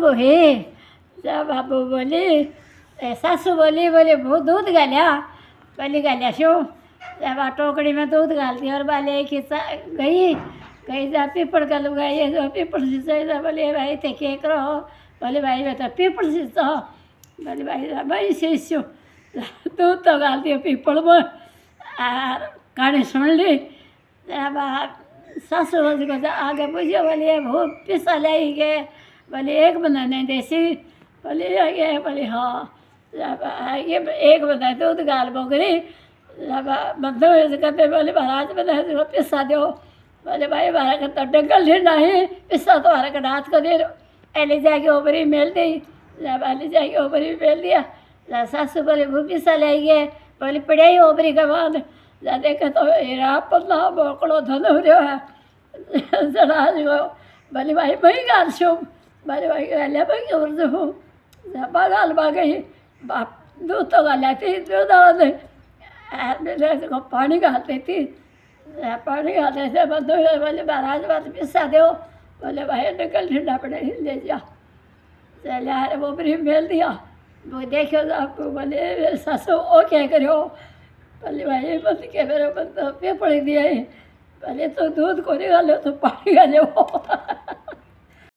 गो हे जा बाबू बोली सासू बोली बोले वो दूध गाल्या बोली गाल्या शो जब टोकरी में दूध डालती और बाले खिस्सा गई जा पीपड़ का लुगाई जो पीपड़ सिंचा बोले भाई थे के करो बोले भाई मैं तो पीपड़ सिंचा बोले भाई शिष्य दूध तो डालती हो पीपड़ में कहानी सुन ली जब सासू बोली को आगे पूछे बोले वो पिसा ले गए बोले एक बंदा नहीं देसी बोले ये बोले हाँ जब ये एक बंदा दूध गाल बोगरी जब बंदो कहते बोले महाराज बंदा तो पिसा दो बोले भाई बारह का तो डंगल ढिंडा है पिसा तो हमारा का नाथ को दे दो एली जाके ऊपरी मेल दी जब एली जाके ऊपरी मेल दिया जब सासू बोले वो पिसा ले गए बोले पढ़ाई ऊपरी का बाद जब देखा तो हेरा पन्ना बोकड़ो धन हो रहा है जरा बोले भाई भाई गाल शो बोले भाई गालिया भाई और जो जब गाल बा गई बाप दूध तो गालिया थी दूध को पानी गालती थी पानी गालते थे बंदो बोले महाराज बात पिसा दो बोले भाई निकल ठंडा पड़े ले जा चले अरे वो भी मेल दिया वो देखो आपको बोले मेरे सासू ओ क्या करो बोले भाई बंद के मेरे बंद पे पड़ दिया है बोले तो दूध को नहीं गालो तो पानी गालो